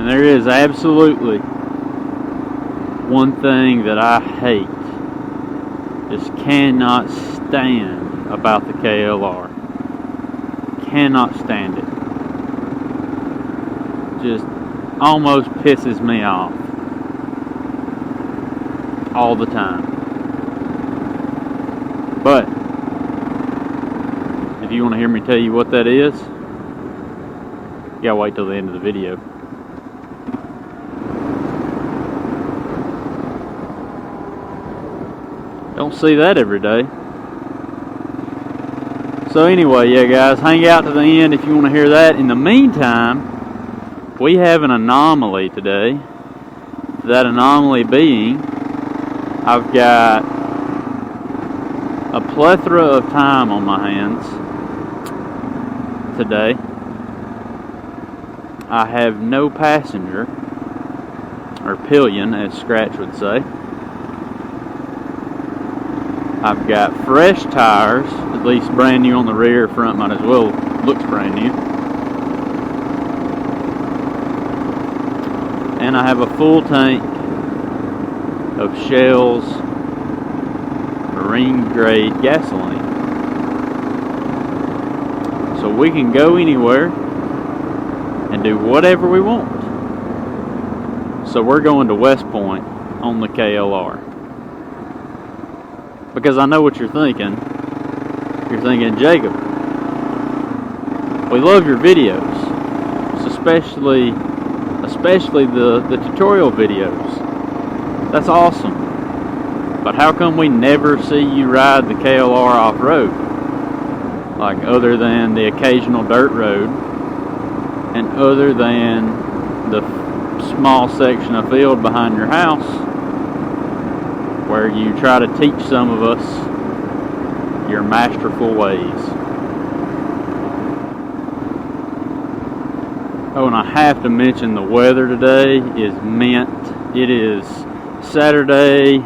there is absolutely one thing that I hate, just cannot stand about the KLR. Cannot stand it. Just almost pisses me off all the time. But if you want to hear me tell you what that is, you gotta wait till the end of the video. Don't see that every day. So anyway, yeah guys, hang out to the end if you want to hear that. In the meantime, we have an anomaly today. That anomaly being, I've got a plethora of time on my hands today. I have no passenger, or pillion as Scratch would say. I've got fresh tires, at least brand new on the rear. Front might as well looks brand new. And I have a full tank of Shell's marine grade gasoline. So we can go anywhere and do whatever we want. So we're going to West Point on the KLR. Because I know what you're thinking. You're thinking, Jacob, we love your videos, especially the tutorial videos. That's awesome. But how come we never see you ride the KLR off-road? Like, other than the occasional dirt road, and other than the small section of field behind your house, where you try to teach some of us your masterful ways. Oh, and I have to mention the weather today is mint. It is Saturday,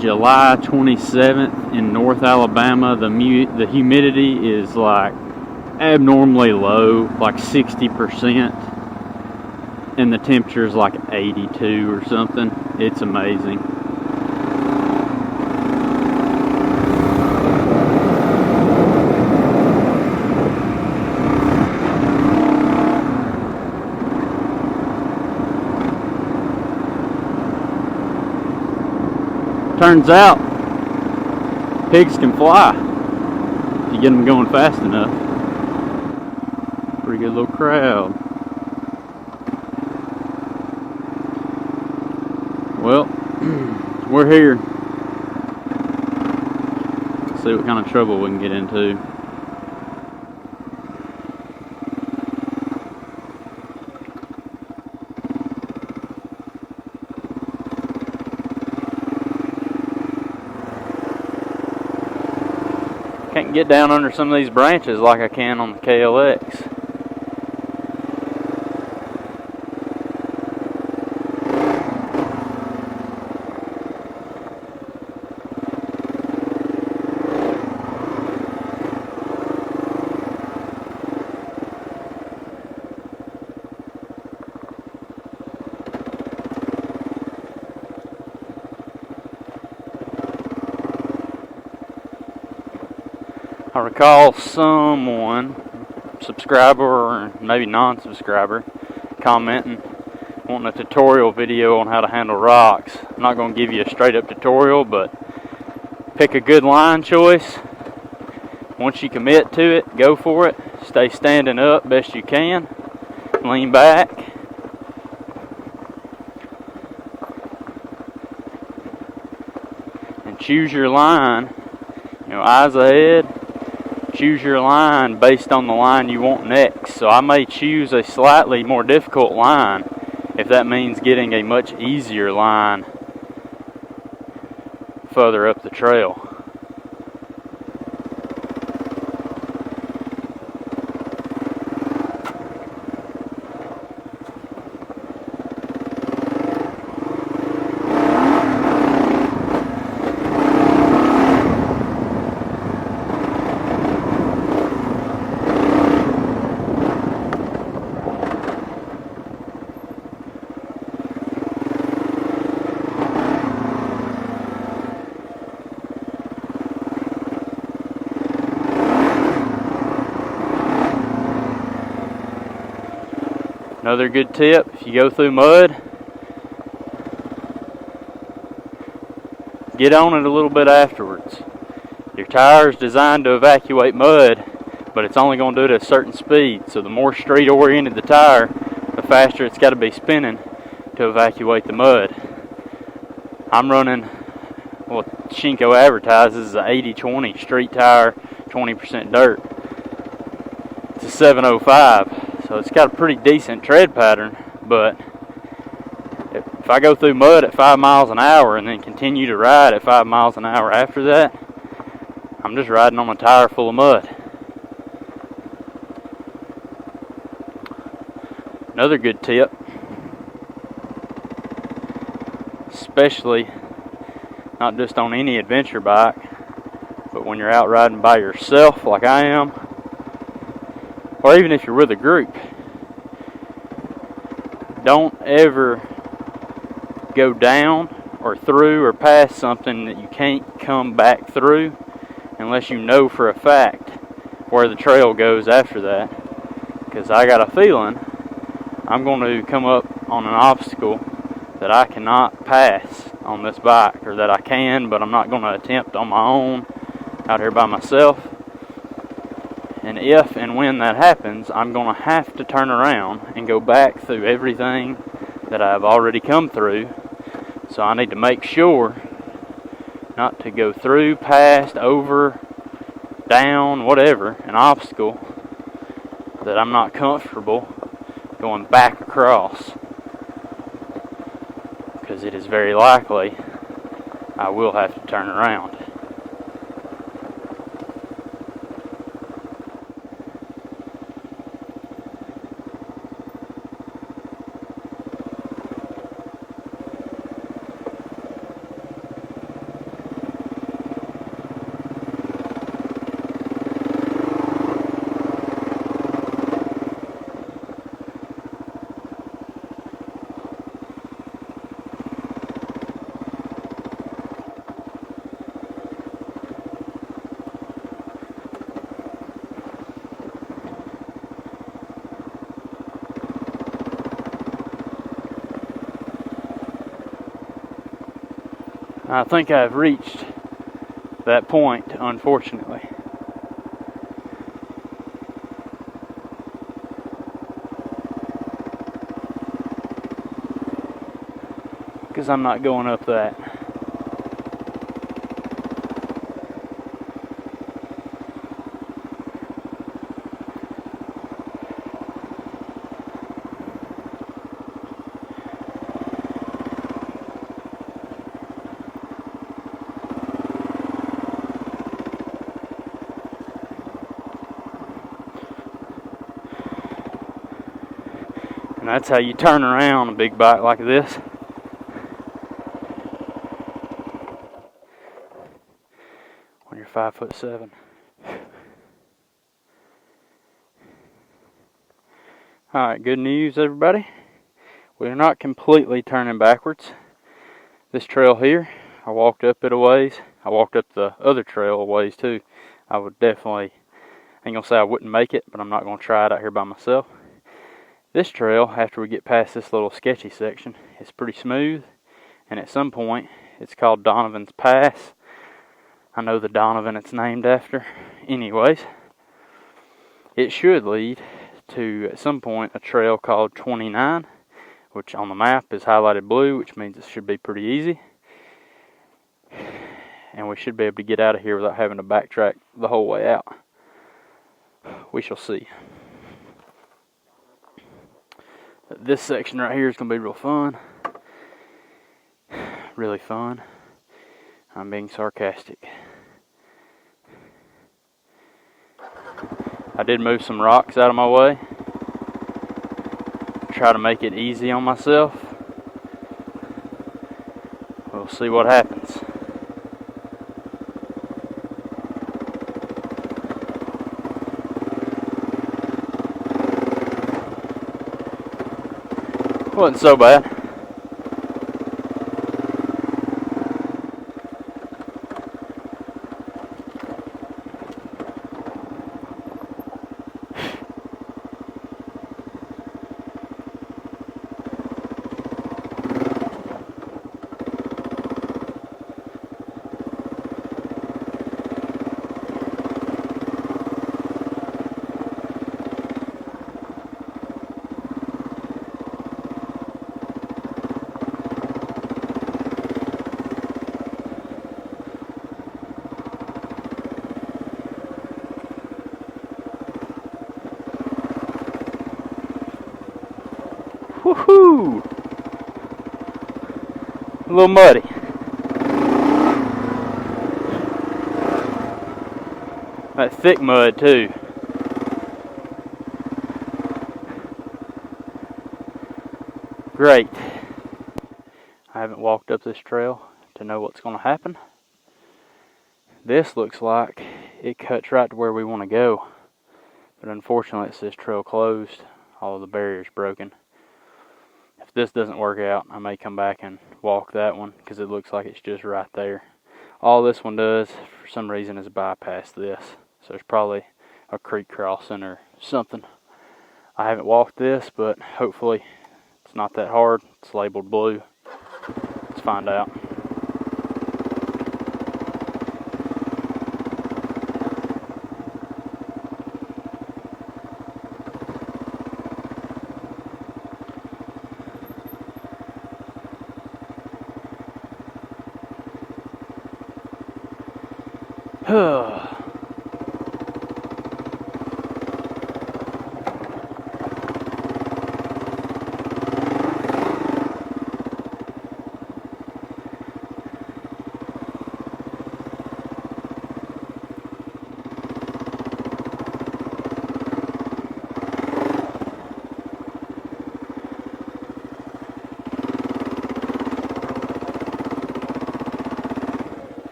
July 27th in North Alabama. The humidity is like abnormally low, like 60%, and the temperature is like 82 or something. It's amazing. Turns out, pigs can fly if you get them going fast enough. Pretty good little crowd. Well, we're here. Let's see what kind of trouble we can get into. Can't get down under some of these branches like I can on the KLX. I recall someone, subscriber or maybe non-subscriber, commenting, wanting a tutorial video on how to handle rocks. I'm not going to give you a straight up tutorial, but pick a good line choice. Once you commit to it, go for it. Stay standing up best you can. Lean back. And choose your line. Eyes ahead. Choose your line based on the line you want next. So I may choose a slightly more difficult line if that means getting a much easier line further up the trail. Another good tip, if you go through mud, get on it a little bit afterwards. Your tire is designed to evacuate mud, but it's only going to do it at a certain speed. So the more street oriented the tire, the faster it's got to be spinning to evacuate the mud. I'm running what Shinko advertises as an 80-20 street tire, 20% dirt. It's a 705. So it's got a pretty decent tread pattern, but if I go through mud at 5 miles an hour and then continue to ride at 5 miles an hour after that, I'm just riding on a tire full of mud. Another good tip, especially not just on any adventure bike, but when you're out riding by yourself like I am, or even if you're with a group, don't ever go down or through or past something that you can't come back through unless you know for a fact where the trail goes after that. Because I got a feeling I'm going to come up on an obstacle that I cannot pass on this bike, or that I can, but I'm not going to attempt on my own out here by myself. And if and when that happens, I'm going to have to turn around and go back through everything that I've already come through. So I need to make sure not to go through, past, over, down, whatever, an obstacle that I'm not comfortable going back across. Because it is very likely I will have to turn around. I think I've reached that point, unfortunately. Because I'm not going up that. And that's how you turn around a big bike like this. When you're 5'7". Alright, good news everybody. We're not completely turning backwards. This trail here, I walked up it a ways. I walked up the other trail a ways too. I would definitely, I ain't gonna say I wouldn't make it, but I'm not gonna try it out here by myself. This trail, after we get past this little sketchy section, is pretty smooth, and at some point, it's called Donovan's Pass. I know the Donovan it's named after. Anyways, it should lead to, at some point, a trail called 29, which on the map is highlighted blue, which means it should be pretty easy. And we should be able to get out of here without having to backtrack the whole way out. We shall see. This section right here is going to be real fun. Really fun. I'm being sarcastic. I did move some rocks out of my way. Try to make it easy on myself. We'll see what happens. Wasn't so bad. Woohoo! A little muddy. That thick mud too. Great. I haven't walked up this trail to know what's going to happen. This looks like it cuts right to where we want to go. But unfortunately it says trail closed. All of the barriers broken. If this doesn't work out, I may come back and walk that one because it looks like it's just right there. All this one does, for some reason, is bypass this. So there's probably a creek crossing or something. I haven't walked this, but hopefully it's not that hard. It's labeled blue. Let's find out.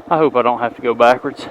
I hope I don't have to go backwards.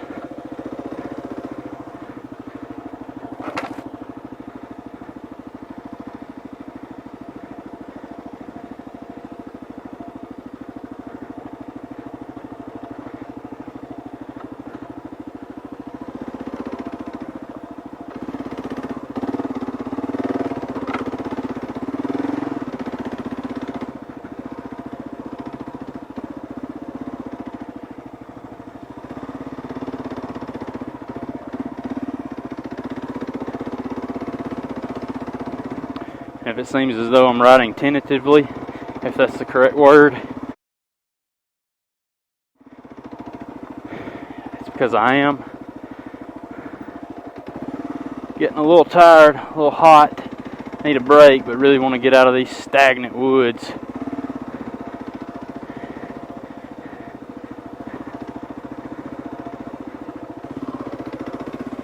If it seems as though I'm riding tentatively, if that's the correct word, it's because I am getting a little tired, a little hot, need a break, but really want to get out of these stagnant woods.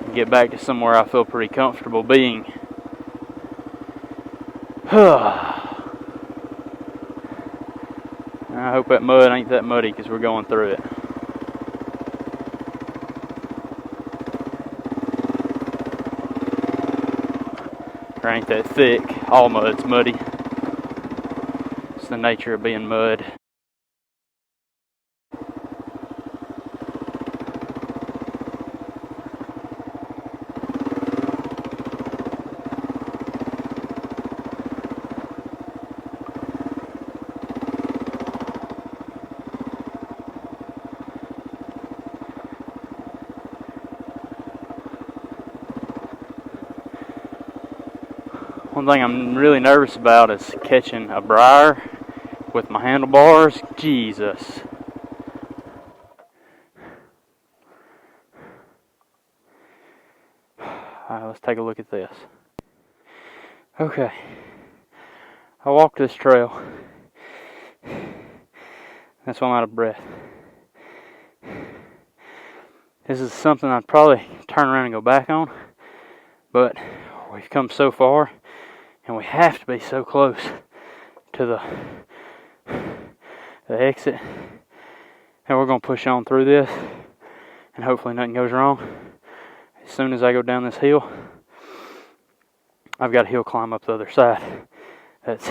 And get back to somewhere I feel pretty comfortable being. I hope that mud ain't that muddy because we're going through it. Or ain't that thick. All mud's muddy. It's the nature of being mud. One thing I'm really nervous about is catching a briar with my handlebars. Jesus. Alright, let's take a look at this. Okay. I walked this trail. That's why I'm out of breath. This is something I'd probably turn around and go back on. But we've come so far. And we have to be so close to the exit. And we're going to push on through this. And hopefully nothing goes wrong. As soon as I go down this hill, I've got a hill climb up the other side. That's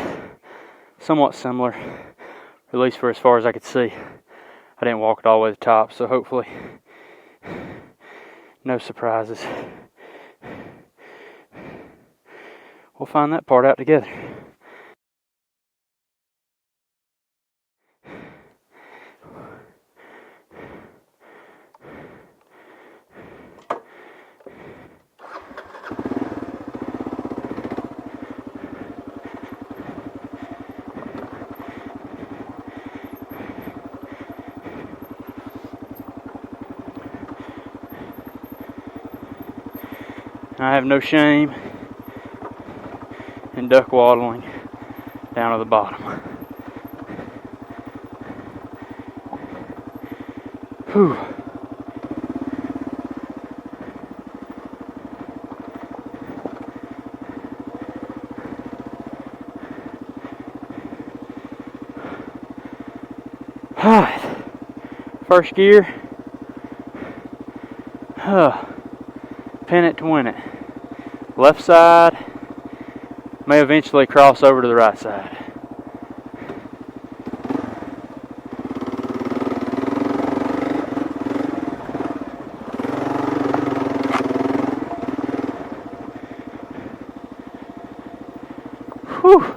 somewhat similar. At least for as far as I could see. I didn't walk it all the way to the top. So hopefully no surprises. We'll find that part out together. I have no shame and duck waddling down to the bottom. Whew. Alright, first gear, pin it to win it. Left side, may eventually cross over to the right side. Whew.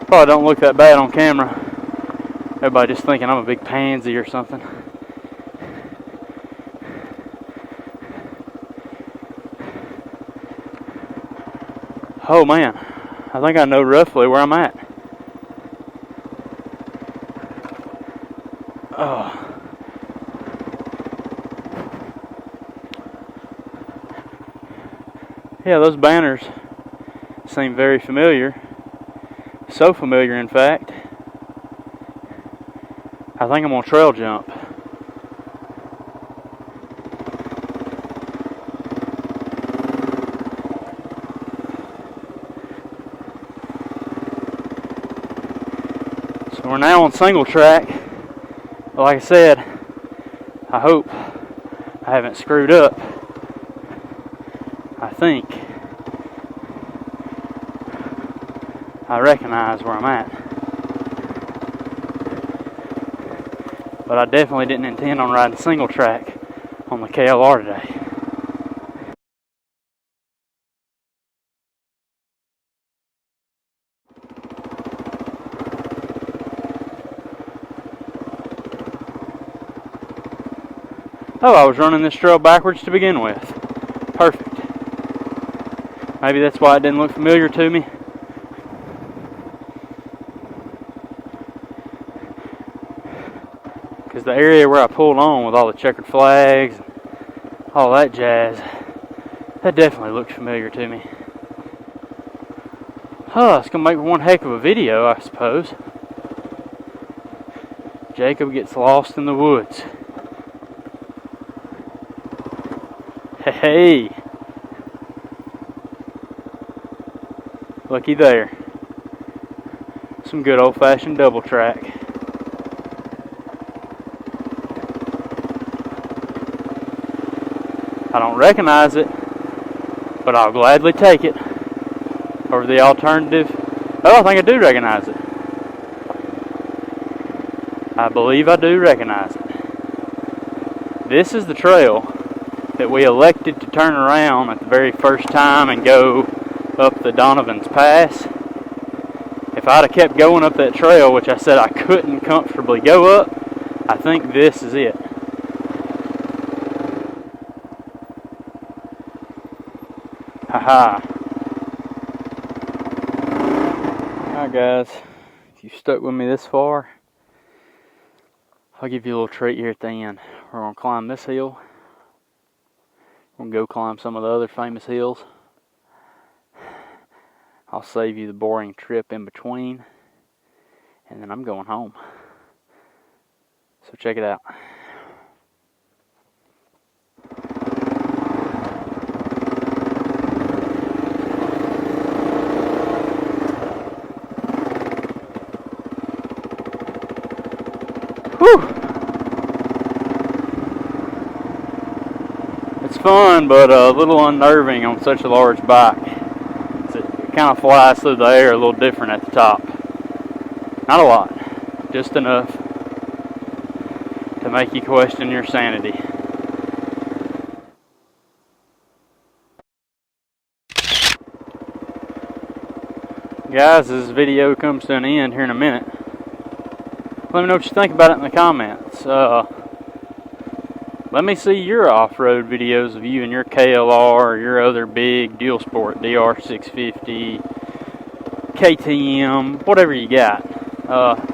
Probably don't look that bad on camera. Everybody just thinking I'm a big pansy or something. Oh man, I think I know roughly where I'm at. Oh. Yeah, those banners seem very familiar. So familiar, in fact, I think I'm gonna trail jump. So we're now on single track. Like I said, I hope I haven't screwed up. I think I recognize where I'm at. But I definitely didn't intend on riding single track on the KLR today. Oh, I was running this trail backwards to begin with. Perfect. Maybe that's why it didn't look familiar to me. Because the area where I pulled on with all the checkered flags and all that jazz, that definitely looked familiar to me. Oh, it's going to make one heck of a video, I suppose. Jacob gets lost in the woods. Hey! Looky there. Some good old-fashioned double track. I don't recognize it, but I'll gladly take it over the alternative. Oh, I think I do recognize it. I believe I do recognize it. This is the trail that we elected to turn around at the very first time and go up the Donovan's Pass. If I'd have kept going up that trail, which I said I couldn't comfortably go up, I think this is it. Haha. Alright guys, if you've stuck with me this far, I'll give you a little treat here at the end. We're going to climb this hill. We're going to go climb some of the other famous hills. I'll save you the boring trip in between. And then I'm going home. So check it out. Whew! It's fun, but a little unnerving on such a large bike. It kind of flies through the air a little different at the top. Not a lot, just enough to make you question your sanity. Guys, this video comes to an end here in a minute. Let me know what you think about it in the comments. Let me see your off-road videos of you and your KLR or your other big DualSport DR650, KTM, whatever you got.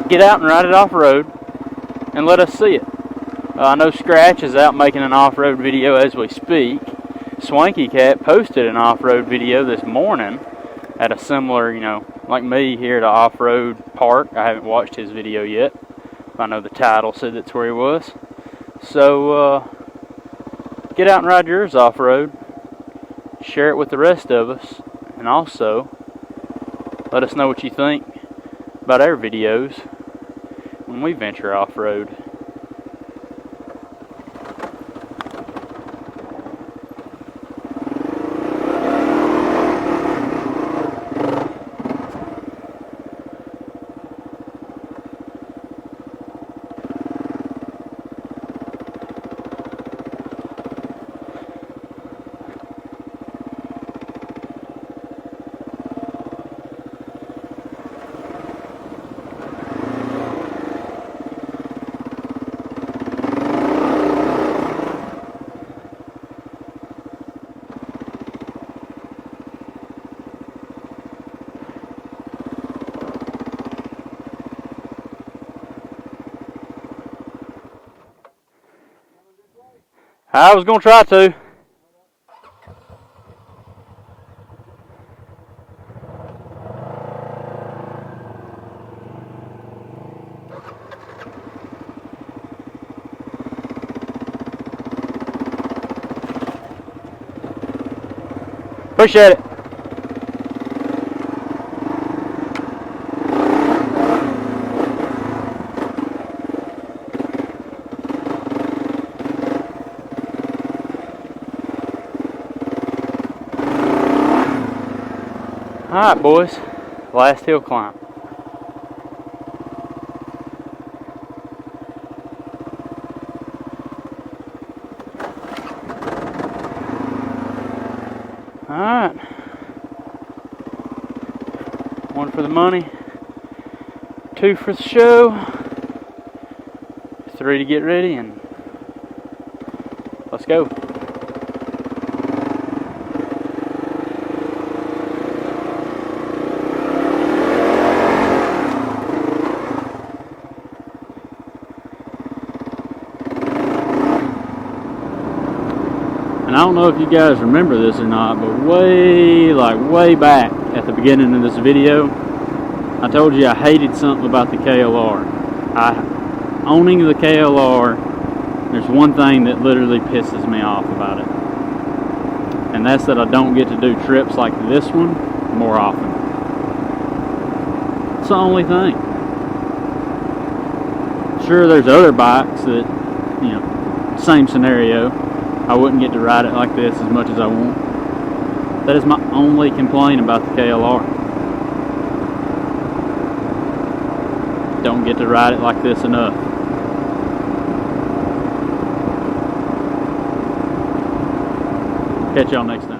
Get out and ride it off-road. and let us see it. I know Scratch is out making an off-road video as we speak. Swanky Cat posted an off-road video this morning at a similar, like me here at an off-road park. I haven't watched his video yet. I know the title said that's where he was. So, get out and ride yours off-road. Share it with the rest of us. And also, let us know what you think about our videos when we venture off-road. I was going to try to. Appreciate it. Alright, boys, last hill climb. Alright, 1 for the money, 2 for the show, 3 to get ready, and let's go. And I don't know if you guys remember this or not, but way back at the beginning of this video, I told you I hated something about the KLR. Owning the KLR, there's one thing that literally pisses me off about it. And that's that I don't get to do trips like this one more often. It's the only thing. Sure, there's other bikes that, same scenario. I wouldn't get to ride it like this as much as I want. That is my only complaint about the KLR. Don't get to ride it like this enough. Catch y'all next time.